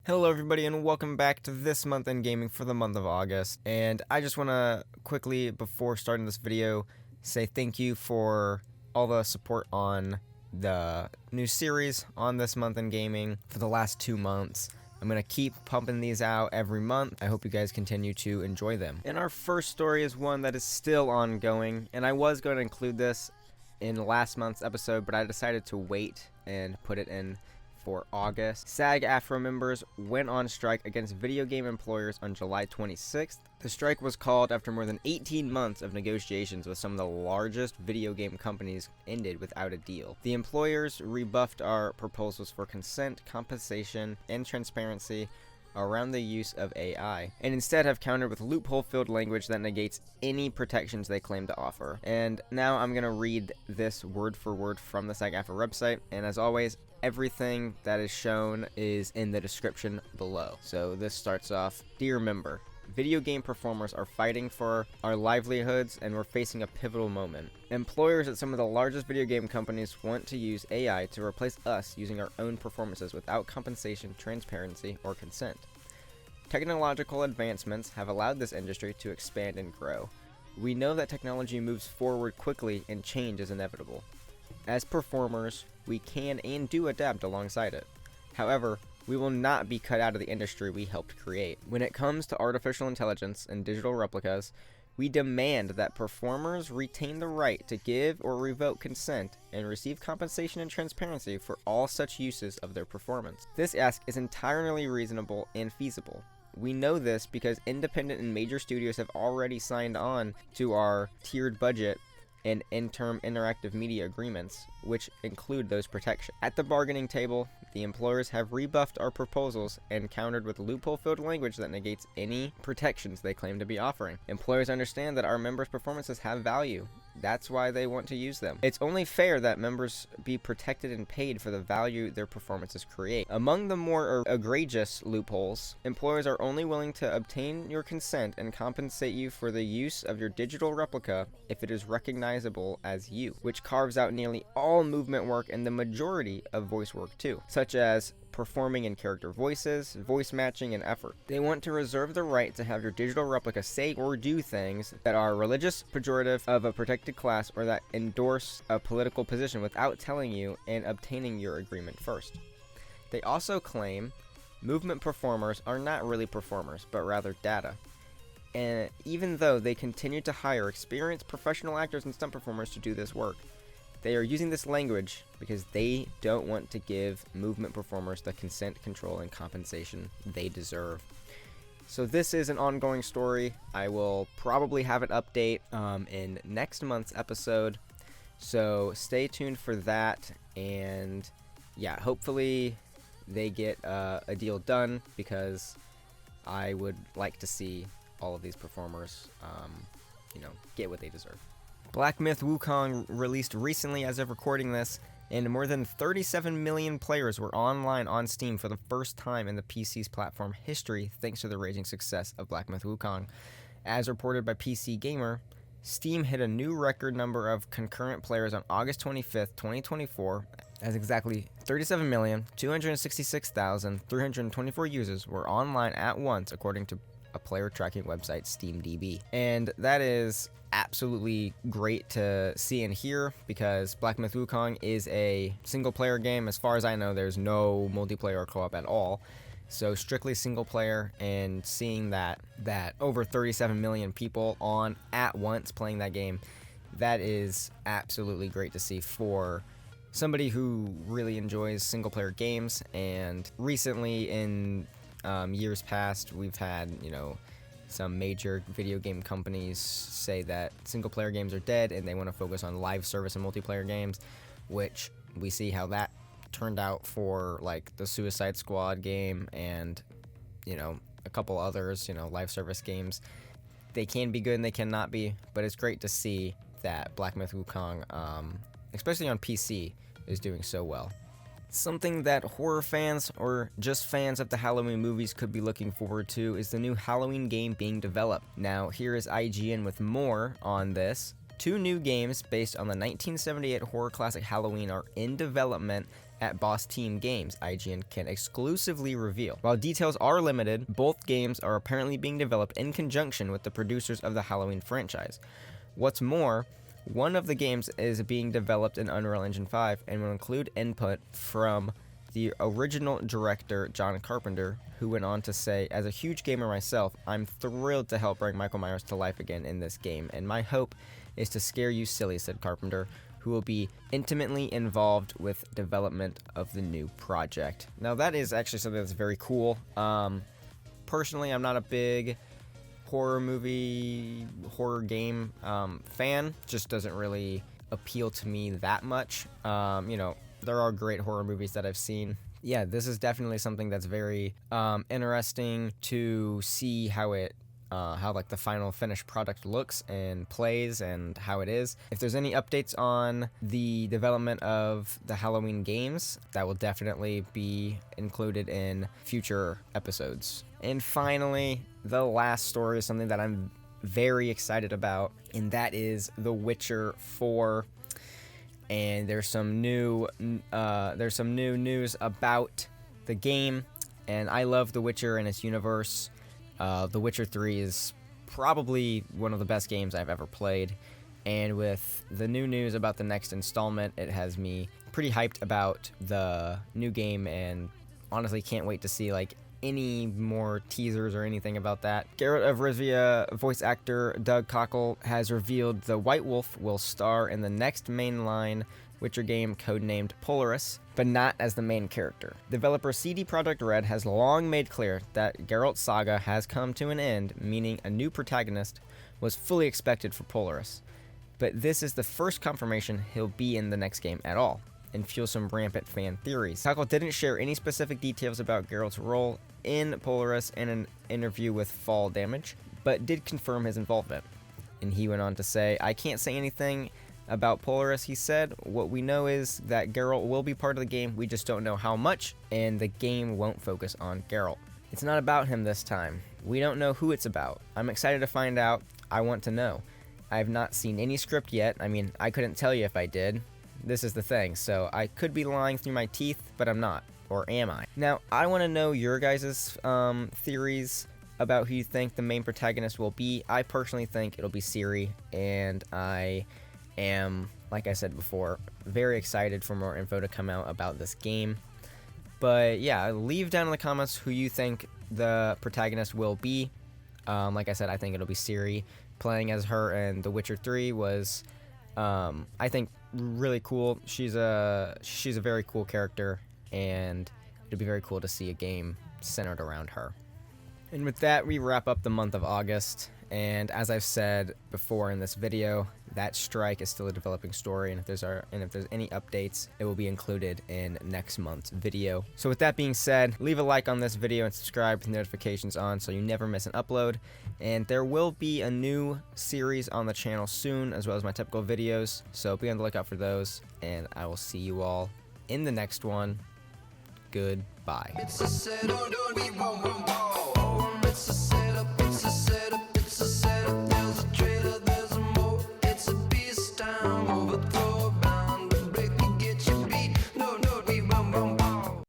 Hello everybody and welcome back to This Month in Gaming for the month of August. And I just want to quickly, before starting this video, say thank you for all the support on the new series on This Month in Gaming for the last 2 months. I'm going to keep pumping these out every month. I hope you guys continue to enjoy them. And our first story is one that is still ongoing, and I was going to include this in last month's episode, but I decided to wait and put it in for August. SAG-AFTRA members went on strike against video game employers on July 26th. The strike was called after more than 18 months of negotiations with some of the largest video game companies ended without a deal. The employers rebuffed our proposals for consent, compensation, and transparency around the use of AI, and instead have countered with loophole-filled language that negates any protections they claim to offer. And now I'm going to read this word for word from the SAG-AFTRA website, and as always, everything that is shown is in the description below. So this starts off, "Dear member, video game performers are fighting for our livelihoods and we're facing a pivotal moment. Employers at some of the largest video game companies want to use AI to replace us using our own performances without compensation, transparency, or consent. Technological advancements have allowed this industry to expand and grow. We know that technology moves forward quickly and change is inevitable. As performers, we can and do adapt alongside it. However, we will not be cut out of the industry we helped create. When it comes to artificial intelligence and digital replicas, we demand that performers retain the right to give or revoke consent and receive compensation and transparency for all such uses of their performance. This ask is entirely reasonable and feasible. We know this because independent and major studios have already signed on to our tiered budget and interim interactive media agreements, which include those protections. At the bargaining table, the employers have rebuffed our proposals and countered with loophole-filled language that negates any protections they claim to be offering. Employers understand that our members' performances have value. That's why they want to use them. It's only fair that members be protected and paid for the value their performances create. Among the more egregious loopholes, employers are only willing to obtain your consent and compensate you for the use of your digital replica if it is recognizable as you, which carves out nearly all movement work and the majority of voice work too, such as performing in character voices, voice matching, and effort. They want to reserve the right to have your digital replica say or do things that are religious, pejorative, of a protected class, or that endorse a political position without telling you and obtaining your agreement first. They also claim movement performers are not really performers, but rather data. And even though they continue to hire experienced professional actors and stunt performers to do this work, they are using this language because they don't want to give movement performers the consent, control, and compensation they deserve. So this is an ongoing story. I will probably have an update in next month's episode. So stay tuned for that. And yeah, hopefully they get a deal done because I would like to see all of these performers, get what they deserve. Black Myth Wukong released recently as of recording this, and more than 37 million players were online on Steam for the first time in the PC's platform history thanks to the raging success of Black Myth Wukong. As reported by PC Gamer, Steam hit a new record number of concurrent players on August 25th, 2024, as exactly 37,266,324 users were online at once according to a player tracking website, SteamDB. And that is absolutely great to see and hear because Black Myth Wukong is a single player game. As far as I know, there's no multiplayer or co-op at all. So strictly single player, and seeing that over 37 million people on at once playing that game, that is absolutely great to see for somebody who really enjoys single player games. And recently in years past, we've had, some major video game companies say that single player games are dead and they want to focus on live service and multiplayer games, which we see how that turned out for like the Suicide Squad game and, a couple others, live service games. They can be good and they cannot be, but it's great to see that Black Myth Wukong, especially on PC, is doing so well. Something that horror fans or just fans of the Halloween movies could be looking forward to is the new Halloween game being developed. Now, here is IGN with more on this. 2 new games based on the 1978 horror classic Halloween are in development at Boss Team Games, IGN can exclusively reveal. While details are limited, both games are apparently being developed in conjunction with the producers of the Halloween franchise. What's more, one of the games is being developed in Unreal Engine 5 and will include input from the original director, John Carpenter, who went on to say, "As a huge gamer myself, I'm thrilled to help bring Michael Myers to life again in this game, and my hope is to scare you silly," said Carpenter, who will be intimately involved with development of the new project. Now, that is actually something that's very cool. Personally, I'm not a big horror game fan. Just doesn't really appeal to me that much. There are great horror movies that I've seen. Yeah, this is definitely something that's very interesting to see how the final finished product looks and plays and how it is. If there's any updates on the development of the Halloween games, that will definitely be included in future episodes. And finally, the last story is something that I'm very excited about, and that is The Witcher 4. And there's some new news about the game, and I love The Witcher and its universe. The Witcher 3 is probably one of the best games I've ever played, and with the new news about the next installment, it has me pretty hyped about the new game, and honestly can't wait to see any more teasers or anything about that. Geralt of Rivia voice actor Doug Cockle has revealed the White Wolf will star in the next mainline Witcher game codenamed Polaris, but not as the main character. Developer CD Projekt Red has long made clear that Geralt's saga has come to an end, meaning a new protagonist was fully expected for Polaris. But this is the first confirmation he'll be in the next game at all, and fuels some rampant fan theories. Cockle didn't share any specific details about Geralt's role in Polaris in an interview with Fall Damage, but did confirm his involvement. And he went on to say, "I can't say anything about Polaris," he said. "What we know is that Geralt will be part of the game, we just don't know how much, and the game won't focus on Geralt. It's not about him this time. We don't know who it's about. I'm excited to find out. I want to know. I have not seen any script yet. I mean, I couldn't tell you if I did. This is the thing, so I could be lying through my teeth, but I'm not. Or am I?" Now, I want to know your guys' theories about who you think the main protagonist will be. I personally think it'll be Ciri, and I am, like I said before, very excited for more info to come out about this game. But yeah, leave down in the comments who you think the protagonist will be. Like I said, I think it'll be Ciri. Playing as her in The Witcher 3 was, I think, really cool. She's a very cool character, and it'll be very cool to see a game centered around her. And with that, we wrap up the month of August. And as I've said before in this video, that strike is still a developing story, and if there's any updates, it will be included in next month's video. So with that being said, leave a like on this video and subscribe with notifications on so you never miss an upload. And there will be a new series on the channel soon, as well as my typical videos, so be on the lookout for those, and I will see you all in the next one. Goodbye.